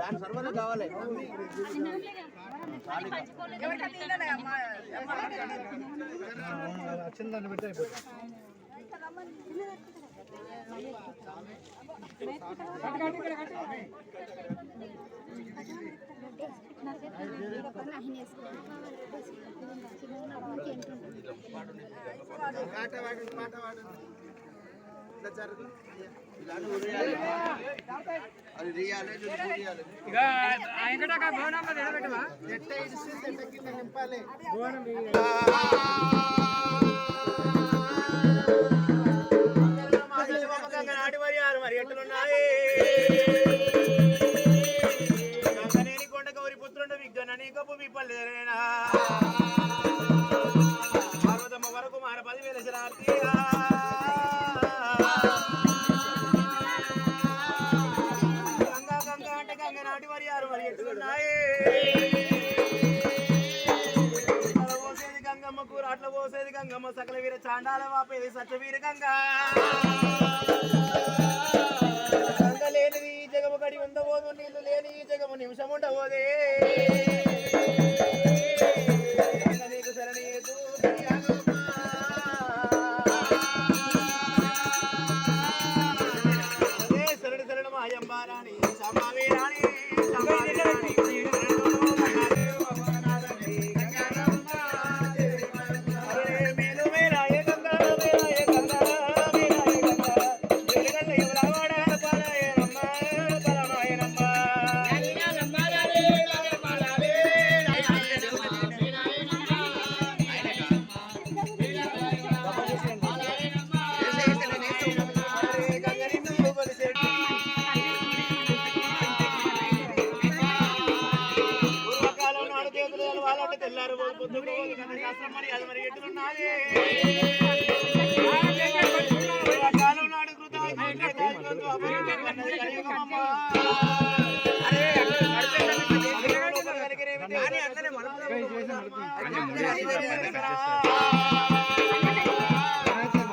దాని సర్వన కావాలి వచ్చిందని పెట్టి అయిపోతుంది మరి ఎట్లున్నాయి గంగనేని కొండ గౌరి పుత్రుండ విగ్గన నీకపు విప్పలేనా పార్వతమ్మ వరకు మార 10,000 శరార్థి గంగా గంగా అంటే గంగ నాటి మరి యారు మరి ఎట్లున్నాయి పోసేది గంగమ్మ కూర అట్ల పోసేది గంగమ్మ సకల వీర చాండాల వాపేది సత్యవీర గంగా లేనిది ఈ జగము గడి ఉండబోదు నీళ్లు లేని ఈ జగము నిమిషం ఉండబోదే నీకు శరణి శరణి శరణ మాయంబారాణి సమావేరాణి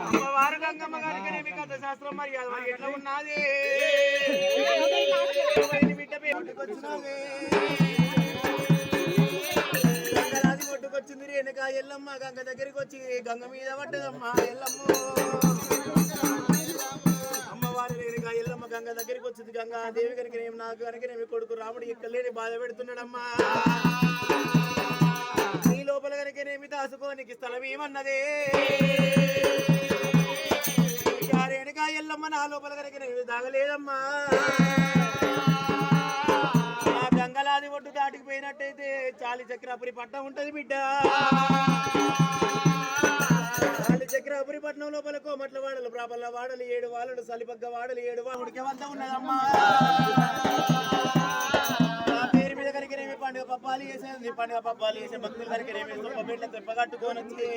అమ్మవారు గంగమ్మ గారికి కథ శాస్త్రం మరి అది ఎట్లా ఉన్నది బిడ్డ గంగలాది ఒడ్డుకొచ్చింది రేణుక ఎల్లమ్మ గంగ దగ్గరికి వచ్చి గంగ మీద పడ్డదమ్మా ఎల్లమ్మ అమ్మవారి రేణుక ఎల్లమ్మ గంగ దగ్గరికి వచ్చింది గంగా దేవి కనుక నాకు కనుక కొడుకు రాముడు ఎక్కలేని బాధ పెడుతున్నాడమ్మా నీ లోపల కనుకనేమి దాసుకోనికి స్థలం ఏమన్నదే రేణుక ఎల్లమ్మ నా లోపల కనుకనేమి దాగలేదమ్మా గంగలాది ఒడ్డు దాటికి పోయినట్టయితే చాలి చక్రాపురి పట్నం ఉంటది బిడ్డ చాలి చక్రాపురి పట్నం లోపల కోమట్ల వాడలు ప్రాపల్ల వాడలు 7 వాడలు సలిపగ్గ వాడలు 7 వాడికి వద్ద ఉన్నదమ్మా పేరు మీద కరికనేమి పండుగ పప్పాలు వేసేది పండుగ పప్పాలు వేసే భక్తులు కరికనేమి బిడ్డ తెప్పగట్టుకొని వచ్చి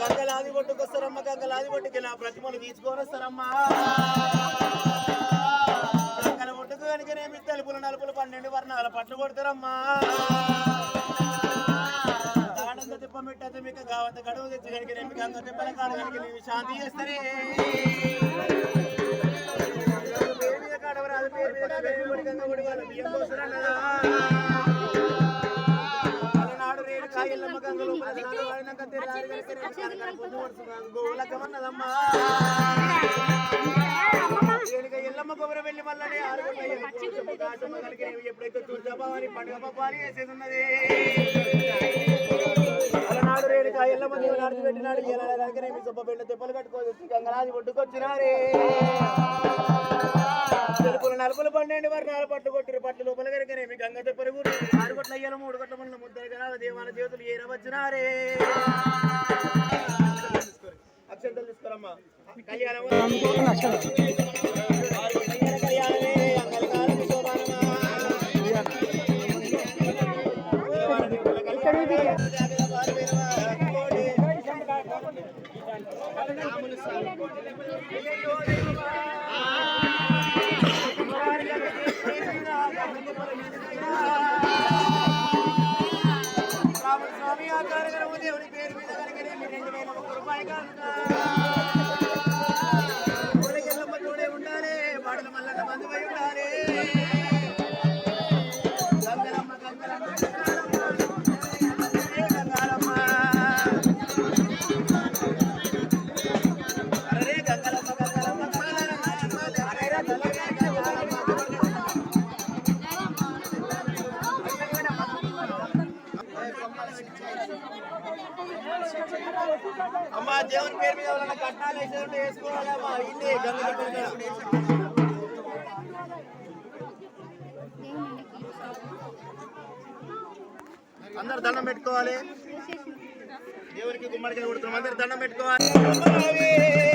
గంగలాది ఒడ్డుకొస్తారమ్మా గంగలాది ఒడ్డుకి నా ప్రతిమలు తీసుకొని వస్తారమ్మా కనుకనేమి తలుపులు నలుపులు 12 వర్ణాల పట్లు కొడతారమ్మా ఆనంద తిప్ప మిట్టతే మీకు గావంత గడువు తెచ్చి కనుకనేమి గంగ తిప్పల కాడ కనుక శాంతి చేస్తారే పేరు మీద కాడవరాదు పేరు మీద గంగ గుడి వాళ్ళ బియ్యం కోసరన్నదా అలనాడు రేణుక ఎల్లమ్మ గంగలో వాడినాక గోలకమన్నదమ్మా ఎల్లమ్మ కొబ్బరి వెళ్ళి మళ్ళీ ఎప్పుడైతే తులజాభావాన్ని పండుగ పప్పాలి వేసేది ఉన్నది అలనాడు రేణుక ఎల్లమ్మ దేవుని అడిచి పెట్టినాడు కనుకనేమి సొప్ప బిడ్డ తెప్పలు కట్టుకోవచ్చు గంగరాజు ఒడ్డుకొచ్చినారే తెలుపులు నలుపులు 12 వర్ణాల పట్లు కొట్టిరు పట్లు లోపల కనుకనేమి గంగ తెప్పలు కూడా 6 గొట్ల అయ్యాల 3 గొట్ల మళ్ళీ ముద్దలు కదా దేవాల దేవతలు ఏరవచ్చినారే అక్షంతలు తీసుకోరమ్మా కళ్యాణం కళ్యాణమే అంగళకాల శోభానమా స్వామి ఆకారము దేవుని పేరు మీద కనుకనేమి 2,001 రూపాయలు ఎల్లమ్మ తోడే ఉండాలి అమ్మా దేవుని పేరు మీద ఎవరైనా కట్నాలు వేసేది వేసుకోవాలమ్మా ఇన్ని గంగ అందరు దండం పెట్టుకోవాలి దేవునికి గుమ్మడికాయ కొడుతున్నాం అందరు దండం పెట్టుకోవాలి